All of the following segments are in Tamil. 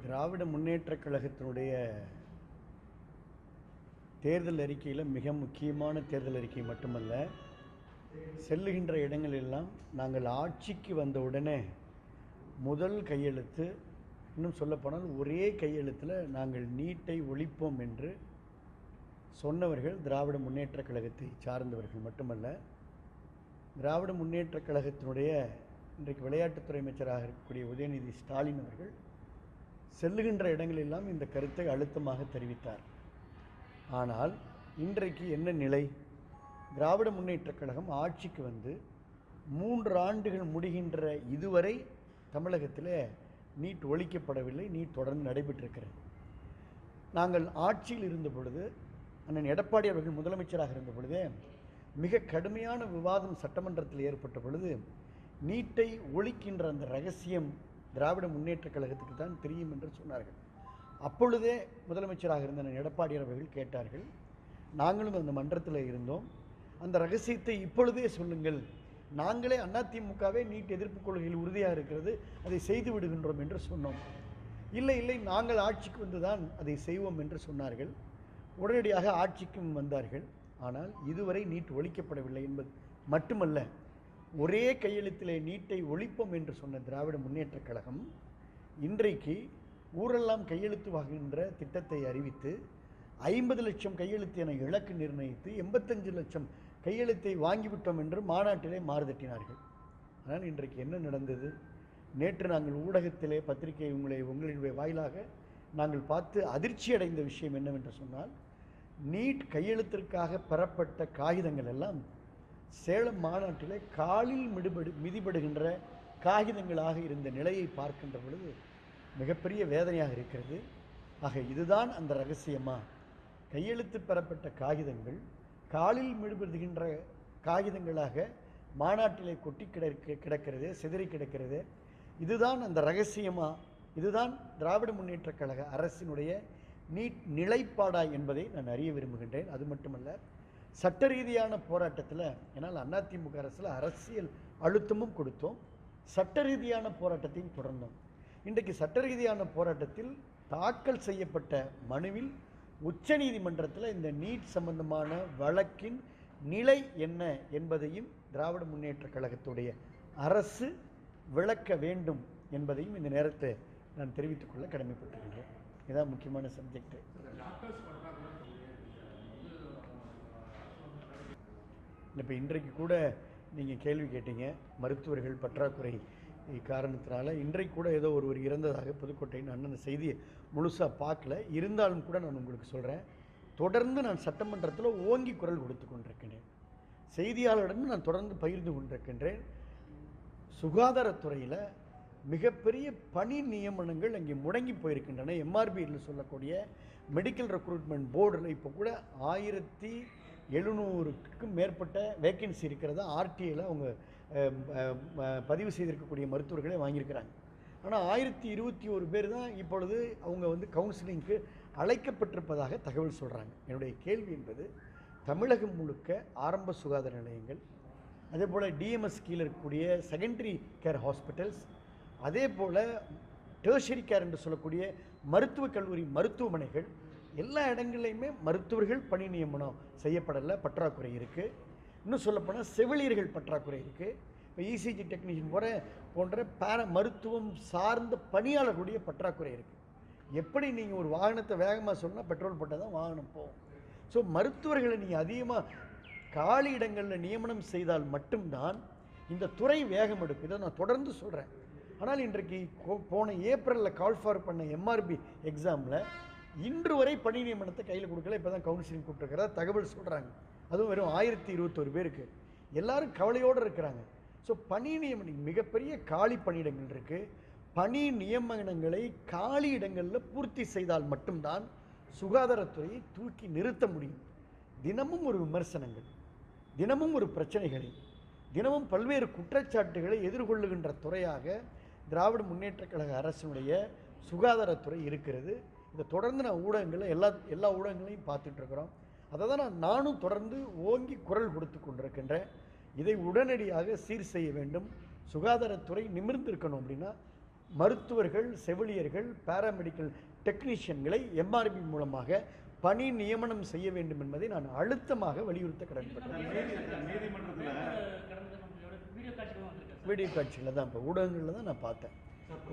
திராவிட முன்னேற்றக் கழகத்தினுடைய தேர்தல் அறிக்கையில் மிக முக்கியமான தேர்தல் அறிக்கை மட்டுமல்ல, செல்லுகின்ற இடங்களெல்லாம் நாங்கள் ஆட்சிக்கு வந்த உடனே முதல் கையெழுத்து, இன்னும் சொல்லப்போனால் ஒரே கையெழுத்தில் நாங்கள் நீட்டை ஒழிப்போம் என்று சொன்னவர்கள் திராவிட முன்னேற்றக் கழகத்தை சார்ந்தவர்கள் மட்டுமல்ல, திராவிட முன்னேற்றக் கழகத்தினுடைய இன்றைக்கு விளையாட்டுத்துறை அமைச்சராக இருக்கக்கூடிய உதயநிதி ஸ்டாலின் அவர்கள் செல்லுகின்ற இடங்களெல்லாம் இந்த கருத்தை அழுத்தமாக தெரிவித்தார். ஆனால் இன்றைக்கு என்ன நிலை? திராவிட முன்னேற்றக் கழகம் ஆட்சிக்கு வந்து 3 ஆண்டுகள் முடிகின்ற இதுவரை தமிழகத்தில் நீட் ஒழிக்கப்படவில்லை. நீட் தொடர்ந்து நடைபெற்றிருக்கிறது. நாங்கள் ஆட்சியில் இருந்த பொழுது, அண்ணன் எடப்பாடி அவர்கள் முதலமைச்சராக இருந்த பொழுதே மிக கடுமையான விவாதம் சட்டமன்றத்தில் ஏற்பட்ட பொழுது நீட்டை ஒழிக்கின்ற அந்த ரகசியம் திராவிட முன்னேற்றக் கழகத்துக்கு தான் தெரியும் என்று சொன்னார்கள். அப்பொழுதே முதலமைச்சராக இருந்த எடப்பாடி அவர்கள் கேட்டார்கள். நாங்களும் அந்த மன்றத்தில் இருந்தோம். அந்த ரகசியத்தை இப்பொழுதே சொல்லுங்கள், நாங்களே அதிமுகவே நீட் எதிர்ப்பு கொள்கையில் உறுதியாக இருக்கிறது, அதை செய்து விடுகின்றோம் என்று சொன்னோம். இல்லை இல்லை, நாங்கள் ஆட்சிக்கு வந்துதான் அதை செய்வோம் என்று சொன்னார்கள். உடனடியாக ஆட்சிக்கும் வந்தார்கள். ஆனால் இதுவரை நீட் ஒழிக்கப்படவில்லை என்பது மட்டுமல்ல, ஒரே கையெழுத்திலே நீட்டை ஒழிப்போம் என்று சொன்ன திராவிட முன்னேற்றக் கழகம் இன்றைக்கு ஊரெல்லாம் கையெழுத்து வாங்குகின்ற திட்டத்தை அறிவித்து 50 லட்சம் கையெழுத்து என இலக்கு நிர்ணயித்து 85 லட்சம் கையெழுத்தை வாங்கிவிட்டோம் என்று மாநாட்டிலே மாறுதட்டினார்கள். ஆனால் இன்றைக்கு என்ன நடந்தது? நேற்று நாங்கள் ஊடகத்திலே பத்திரிகை உங்களுடைய வாயிலாக நாங்கள் பார்த்து அதிர்ச்சி அடைந்த விஷயம் என்னவென்று சொன்னால், நீட் கையெழுத்திற்காக பெறப்பட்ட காகிதங்கள் எல்லாம் சேலம் மாநாட்டிலே காலில் மிதிபடுகின்ற காகிதங்களாக இருந்த நிலையை பார்க்கின்ற பொழுது மிகப்பெரிய வேதனையாக இருக்கிறது. ஆக இதுதான் அந்த ரகசியமா? கையெழுத்து பெறப்பட்ட காகிதங்கள் காலில் மிதிபடுகின்ற காகிதங்களாக மாநாட்டிலே கொட்டி கிடக்கிறது, சிதறி கிடக்கிறது. இதுதான் அந்த ரகசியமா? இதுதான் திராவிட முன்னேற்றக் கழக அரசினுடைய நீட் நிலைப்பாடா என்பதை நான் அறிய விரும்புகின்றேன். அது மட்டுமல்ல, சட்ட ரீதியான போராட்டத்தில், ஏன்னால் அதிமுக அரசில் அரசியல் அழுத்தமும் கொடுத்தோம், சட்ட ரீதியான போராட்டத்தையும் தொடர்ந்தோம். இன்றைக்கு சட்ட ரீதியான போராட்டத்தில் தாக்கல் செய்யப்பட்ட மனுவில் உச்சநீதிமன்றத்தில் இந்த நீட் சம்பந்தமான வழக்கின் நிலை என்ன என்பதையும் திராவிட முன்னேற்றக் கழகத்துடைய அரசு விளக்க வேண்டும் என்பதையும் இந்த நேரத்தை நான் தெரிவித்துக் கொள்ள கடமைப்பட்டிருக்கிறேன். இதுதான் முக்கியமான சப்ஜெக்ட். இப்போ இன்றைக்கு கூட நீங்கள் கேள்வி கேட்டீங்க, மருத்துவர்கள் பற்றாக்குறை காரணத்தினால இன்றைக்கு கூட ஏதோ ஒருவர் இறந்ததாக புதுக்கோட்டையின் அண்ணன் செய்தியை முழுசாக பார்க்கல. இருந்தாலும் கூட நான் உங்களுக்கு சொல்கிறேன், தொடர்ந்து நான் சட்டமன்றத்தில் ஓங்கி குரல் கொடுத்து கொண்டிருக்கின்றேன். செய்தியாளரிடம் நான் தொடர்ந்து பகிர்ந்து கொண்டிருக்கின்றேன். சுகாதாரத்துறையில் மிகப்பெரிய பணி நியமனங்கள் அங்கே முடங்கி போயிருக்கின்றன. எம்ஆர்பியில் சொல்லக்கூடிய மெடிக்கல் ரெக்ரூட்மெண்ட் போர்டில் இப்போ கூட 1700க்கும் மேற்பட்ட வேக்கன்சி இருக்கிறதா ஆர்டிஐயில் அவங்க பதிவு செய்திருக்கக்கூடிய மருத்துவர்களே வாங்கியிருக்கிறாங்க. ஆனால் 1021 பேர் தான் இப்பொழுது அவங்க கவுன்சிலிங்க்கு அழைக்கப்பட்டிருப்பதாக தகவல் சொல்கிறாங்க. என்னுடைய கேள்வி என்பது, தமிழகம் முழுக்க ஆரம்ப சுகாதார நிலையங்கள், அதே போல் டிஎம்எஸ் கீழே இருக்கக்கூடிய செகண்டரி கேர் ஹாஸ்பிட்டல்ஸ், அதே போல் டெர்ஷரி கேர் என்று சொல்லக்கூடிய மருத்துவக் கல்லூரி மருத்துவமனைகள், எல்லா இடங்கள்லையுமே மருத்துவர்கள் பணி நியமனம் செய்யப்படலை, பற்றாக்குறை இருக்குது. இன்னும் சொல்லப்போனால் செவிலியர்கள் பற்றாக்குறை இருக்குது. இப்போ இசிஜி டெக்னீஷியன் போன்ற மருத்துவம் சார்ந்த பணியாளர்களுடைய பற்றாக்குறை இருக்குது. எப்படி நீங்கள் ஒரு வாகனத்தை வேகமாக சொன்னால் பெட்ரோல் போட்டால் தான் வாகனம் போகும். ஸோ மருத்துவர்களை நீங்கள் அதிகமாக காலி இடங்களில் நியமனம் செய்தால் மட்டும்தான் இந்த துறை வேகம் எடுக்கும். இதை நான் தொடர்ந்து சொல்கிறேன். ஆனால் இன்றைக்கு போன ஏப்ரலில் கால் ஃபார் பண்ண எம்ஆர்பி எக்ஸாமில் இன்று வரை பணி நியமனத்தை கையில் கொடுக்கல. இப்போ தான் கவுன்சிலிங் கூப்பிட்டுருக்கிறதா தகவல் சொல்கிறாங்க. அதுவும் வெறும் 1021 பேருக்கு. எல்லாரும் கவலையோடு இருக்கிறாங்க. ஸோ பணி நியமனம், மிகப்பெரிய காலி பணியிடங்கள் இருக்குது. பணி நியமனங்களை காலி இடங்களில் பூர்த்தி செய்தால் மட்டும்தான் சுகாதாரத்துறையை தூக்கி நிறுத்த முடியும். தினமும் ஒரு விமர்சனங்கள், தினமும் ஒரு பிரச்சனைகளை, தினமும் பல்வேறு குற்றச்சாட்டுகளை எதிர்கொள்ளுகின்ற துறையாக திராவிட முன்னேற்றக் கழக அரசினுடைய சுகாதாரத்துறை இருக்கிறது. இதை தொடர்ந்து நான் ஊடகங்களில் எல்லா ஊடகங்களையும் பார்த்துட்ருக்குறோம். அதை தான் நானும் தொடர்ந்து ஓங்கி குரல் கொடுத்து கொண்டிருக்கின்றேன். இதை உடனடியாக சீர் செய்ய வேண்டும். சுகாதாரத்துறை நிமிர்ந்து இருக்கணும் அப்படின்னா மருத்துவர்கள், செவிலியர்கள், பாராமெடிக்கல் டெக்னீஷியன்களை எம்ஆர்பி மூலமாக பணி நியமனம் செய்ய வேண்டும் என்பதை நான் அழுத்தமாக வலியுறுத்த கடமைப்பட்டேன். வீடியோ காட்சியில் தான் இப்போ ஊடகங்களில் தான் நான் பார்த்தேன்.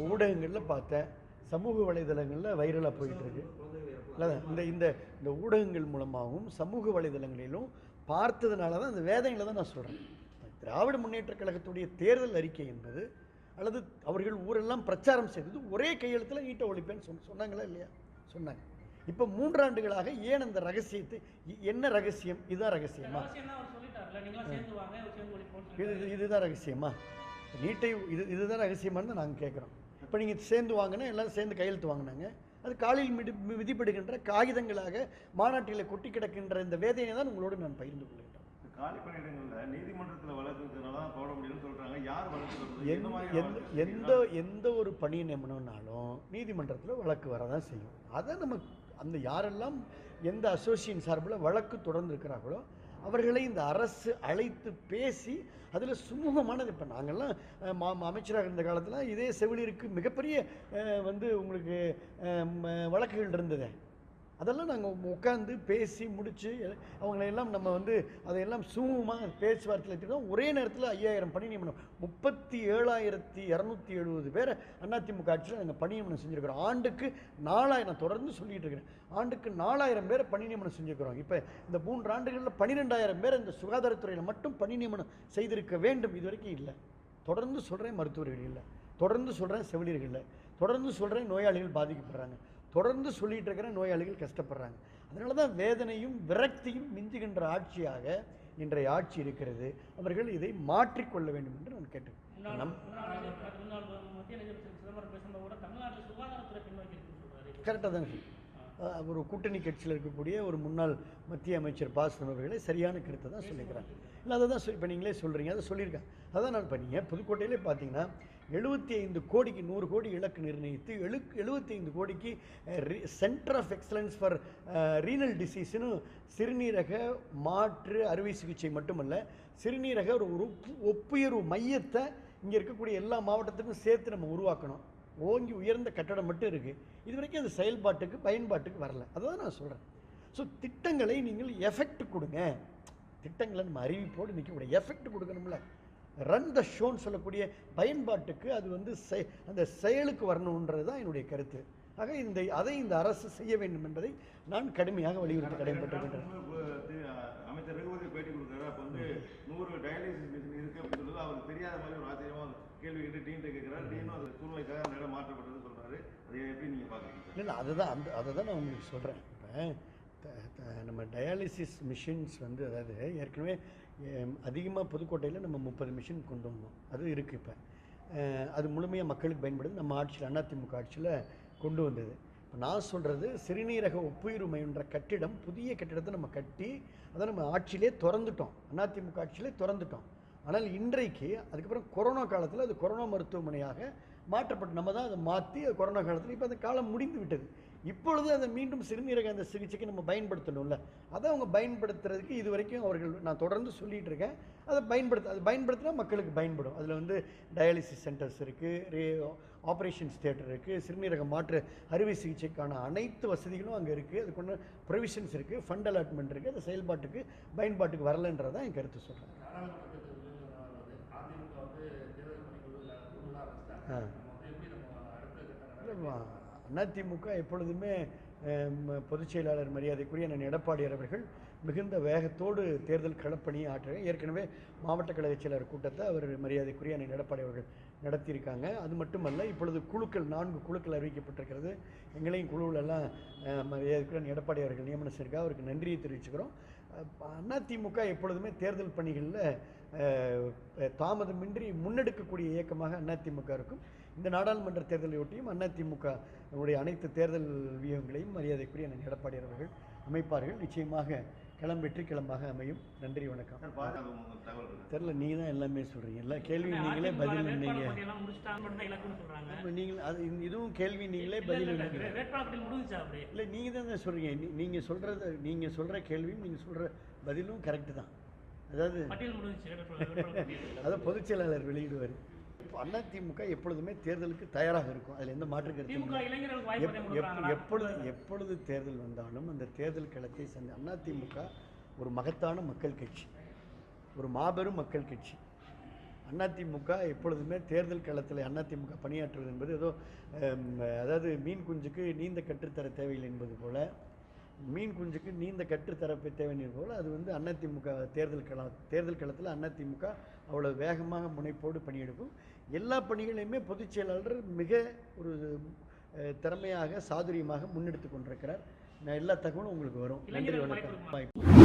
ஊடகங்களில் பார்த்தேன், சமூக வலைதளங்களில் வைரலாக போயிட்டுருக்கு. இல்லை இந்த இந்த இந்த ஊடகங்கள் மூலமாகவும் சமூக வலைதளங்களிலும் பார்த்ததுனால தான் அந்த வேதனைகளை தான் நான் சொல்கிறேன். திராவிட முன்னேற்றக் கழகத்துடைய தேர்தல் அறிக்கை என்பது அல்லது அவர்கள் ஊரெல்லாம் பிரச்சாரம் செய்தது ஒரே கையெழுத்தில் நீட்டை ஒழிப்பேன்னு சொன்னாங்களா இல்லையா? சொன்னாங்க. இப்போ 3 ஆண்டுகளாக ஏன் அந்த ரகசியத்தை, என்ன ரகசியம்? இதுதான் ரகசியமா? இதுதான் ரகசியமா? நீட்டை இதுதான் ரகசியமானு நாங்கள் கேட்குறோம். இப்போ நீங்கள் சேர்ந்து வாங்கினா எல்லாரும் சேர்ந்து கையெழுத்து வாங்கினாங்க. அது காலில் மிதிப்படுகின்ற காகிதங்களாக மாநாட்டில் கொட்டி கிடக்கின்ற இந்த வேதனையை தான் உங்களோடு நான் பகிர்ந்து கொள்கின்றேன். காலி பணியிடங்களில் நீதிமன்றத்தில் வழக்குனால தான் போட முடியும்னு சொல்கிறாங்க. யார் வழக்கு? எந்த ஒரு பணி நியமனம்னாலும் நீதிமன்றத்தில் வழக்கு வரதான் செய்யும். அதை நம்ம அந்த யாரெல்லாம் எந்த அசோசியேஷன் சார்பில் வழக்கு தொடர்ந்து இருக்கிறார்களோ அவர்களை இந்த அரசு அழைத்து பேசி அதில் சுமூகமானது. இப்போ நாங்கள்லாம் அமைச்சராக இருந்த காலத்தில் இதே செவிலியருக்கு மிகப்பெரிய உங்களுக்கு வழக்குகள் இருந்தது. அதெல்லாம் நாங்கள் உட்காந்து பேசி முடித்து அவங்களையெல்லாம் நம்ம அதையெல்லாம் சுமூகமாக பேச்சுவார்த்தையில் எடுத்துக்கிட்டோம். ஒரே நேரத்தில் 5000 பணி நியமனம், 37,270 பேரை அதிமுக ஆட்சியில் நாங்கள் பணி நியமனம் செஞ்சுருக்கிறோம். ஆண்டுக்கு 4000, தொடர்ந்து சொல்லிகிட்டு இருக்கிறேன், ஆண்டுக்கு 4000 பேரை பணி நியமனம் செஞ்சுருக்கிறோம். இப்போ இந்த 3 ஆண்டுகளில் 12,000 பேர் இந்த சுகாதாரத்துறையில் மட்டும் பணி நியமனம் செய்திருக்க வேண்டும். இது வரைக்கும் இல்லை. தொடர்ந்து சொல்கிறேன், மருத்துவர்கள் இல்லை. தொடர்ந்து சொல்கிறேன், செவிலியர்கள் இல்லை. தொடர்ந்து சொல்கிறேன், நோயாளிகள் பாதிக்கப்படுறாங்க. தொடர்ந்து சொல்லிகிட்டு இருக்கிற நோயாளிகள் கஷ்டப்படுறாங்க. அதனால தான் வேதனையும் விரக்தியும் மிஞ்சுகின்ற ஆட்சியாக இன்றைய ஆட்சி இருக்கிறது. அவர்கள் இதை மாற்றிக்கொள்ள வேண்டும் என்று நான் கேட்டுக்கிறேன். கரெக்டாக தானே ஒரு கூட்டணி கட்சியில் இருக்கக்கூடிய ஒரு முன்னாள் மத்திய அமைச்சர் பாஸ்கரன் அவர்களே சரியான கருத்தை தான் சொல்லிக்கிறாங்க. இல்லை அதை தான் இப்போ நீங்களே சொல்கிறீங்க, அதை சொல்லியிருக்காங்க. அதான் நான் பண்ணீங்க. புதுக்கோட்டையிலே பார்த்தீங்கன்னா 75 கோடிக்கு 100 கோடி இலக்கு நிர்ணயித்து 75 கோடிக்கு centre of excellence for renal டிசீஸ்னு சிறுநீரக மாற்று அறுவை சிகிச்சை மட்டுமல்ல, சிறுநீரக ஒரு ஒப்புயர்வு மையத்தை இங்கே இருக்கக்கூடிய எல்லா மாவட்டத்துக்கும் சேர்த்து நம்ம உருவாக்கணும். ஓங்கி உயர்ந்த கட்டடம் மட்டும் இருக்குது. இது வரைக்கும் அது செயல்பாட்டுக்கு பயன்பாட்டுக்கு வரல. அதுதான் நான் சொல்கிறேன். ஸோ திட்டங்களை நீங்கள் எஃபெக்ட் கொடுங்க. திட்டங்களை நம்ம அறிவிப்போடு நிற்கக்கூடிய எஃபெக்ட் கொடுக்கணும்ல. ரன் த ஷோன்னு சொல்லக்கூடிய பயன்பாட்டுக்கு அது அந்த செயலுக்கு வரணுன்றது தான் என்னுடைய கருத்து. ஆக அதை இந்த அரசு செய்ய வேண்டும் என்பதை நான் கடுமையாக வலியுறுத்தி கடமைப்பட்டிருக்கின்றேன். அமைச்சர் ரகுபதி பேட்டி கொடுக்குறாரு. அப்போ 100 டயாலிசிஸ் மிஷின் இருக்குது அப்படின்னு சொல்லுறது அவருக்கு தெரியாத மாதிரி ஒரு ஆச்சரியமாக கேள்வி கேட்டு டீன்ட்டு கேட்குறாரு. டீனும் அது சூழ்நிலைக்காக அந்த இடம் மாற்றப்பட்டதுன்னு சொல்கிறாரு. அதை எப்படி நீங்கள் பார்க்குறீங்க? இல்லை, அதை தான் நான் உங்களுக்கு சொல்கிறேன். இப்போ நம்ம டயாலிசிஸ் மிஷின்ஸ் அதாவது ஏற்கனவே அதிகமாக புதுக்கோட்டையில் நம்ம 30 மிஷின் கொண்டு வந்தோம். அது இருக்குது. இப்போ அது முழுமையாக மக்களுக்கு பயன்படுது. நம்ம ஆட்சியில் அதிமுக ஆட்சியில் கொண்டு வந்தது. இப்போ நான் சொல்கிறது சிறுநீரக ஒப்புயிர் மையன்ற கட்டிடம், புதிய கட்டிடத்தை நம்ம கட்டி அதை நம்ம ஆட்சியிலே திறந்துட்டோம். அதிமுக ஆட்சியிலே திறந்துட்டோம். ஆனால் இன்றைக்கு அதுக்கப்புறம் கொரோனா காலத்தில் அது கொரோனா மருத்துவமனையாக மாற்றப்பட்டு நம்ம தான் அதை மாற்றி கொரோனா காலத்தில் இப்போ அந்த காலம் முடிந்து விட்டது. இப்பொழுது அதை மீண்டும் சிறுநீரக அந்த சிகிச்சைக்கு நம்ம பயன்படுத்தணும்ல. அதை அவங்க பயன்படுத்துறதுக்கு இது வரைக்கும் அவர்கள், நான் தொடர்ந்து சொல்லிகிட்டு இருக்கேன், அதை பயன்படுத்தினா மக்களுக்கு பயன்படும். அதில் டயாலிசிஸ் சென்டர்ஸ் இருக்குது, ஆப்ரேஷன்ஸ் தியேட்டர் இருக்குது, சிறுநீரக மாற்று அறுவை சிகிச்சைக்கான அனைத்து வசதிகளும் அங்கே இருக்குது. அதுக்குள்ள ப்ரொவிஷன்ஸ் இருக்குது, ஃபண்ட் அலாட்மெண்ட் இருக்குது. அது செயல்பாட்டுக்கு பயன்பாட்டுக்கு வரலன்றதான் என் கருத்து சொல்கிறேன். அதிமுக எப்பொழுதுமே பொதுச் செயலாளர் மரியாதைக்குரிய அண்ணன் எடப்பாடியார் அவர்கள் மிகுந்த வேகத்தோடு தேர்தல் களப்பணியை ஆற்றுறாங்க. ஏற்கனவே மாவட்ட கழக செயலர் கூட்டத்தை அவர் மரியாதைக்குரிய அண்ணன் எடப்பாடி அவர்கள் நடத்தியிருக்காங்க. அது மட்டுமல்ல, இப்பொழுது 4 குழுக்கள் அறிவிக்கப்பட்டிருக்கிறது. எங்களையும் குழுவிலெல்லாம் மரியாதைக்குரிய எடப்பாடி அவர்கள் நியமனம் செய்திருக்காங்க. அவருக்கு நன்றியை தெரிவிச்சுக்கிறோம். அதிமுக எப்பொழுதுமே தேர்தல் பணிகளில் தாமதமின்றி முன்னெடுக்கக்கூடிய இயக்கமாக அதிமுக இருக்கும். இந்த நாடாளுமன்ற தேர்தலையொட்டியும் அதிமுக அனைத்து தேர்தல் வியூகங்களையும் மரியாதைக்குரிய அண்ணன் எடப்பாடி அவர்கள் அமைப்பார்கள். நிச்சயமாக வெற்றி கிளம்பாக அமையும். நன்றி, வணக்கம். தெரியல, நீங்கள் தான் எல்லாமே சொல்கிறீங்க. எல்லா கேள்வி நீங்களே பதில் நீங்கள் அது இதுவும் கேள்வி நீங்களே பதில் இல்லை, நீங்கள் தான் சொல்கிறீங்க. நீங்கள் சொல்கிற கேள்வியும் நீங்கள் சொல்கிற பதிலும் கரெக்டு தான். அதாவது அதை பொதுச் செயலாளர் வெளியிடுவார். அதிமுக எப்பொழுதுமே தேர்தலுக்கு தயாராக இருக்கும். அதில் எந்த மாற்று கருத்து திமுக இல்லை. இளைஞர்களுக்கு வாய்ப்பு அதிகம் கொடுக்குறாங்களா? எப்பொழுது தேர்தல் வந்தாலும் அந்த தேர்தல் களத்தை அதிமுக ஒரு மகத்தான மக்கள் கட்சி, ஒரு மாபெரும் மக்கள் கட்சி. அதிமுக எப்பொழுதுமே தேர்தல் களத்தில் அதிமுக பணியாற்றுவது என்பது ஏதோ அதாவது மீன் குஞ்சுக்கு நீந்த கற்றுத்தர தேவையில்லை என்பது போல, மீன் குஞ்சுக்கு நீந்த கற்றுத்தர தேவையில்லை போல, அது வந்து அதிமுக தேர்தல் களத்தில் அதிமுக அவ்வளோ வேகமாக முனைப்போடு பணியெடுக்கும். எல்லா பணிகளையுமே பொதுச் செயலாளர் மிக ஒரு திறமையாக சாதுரியமாக முன்னெடுத்து கொண்டிருக்கிறார். நான் எல்லா தகவலும் உங்களுக்கு வரும். நன்றி, வணக்கம்.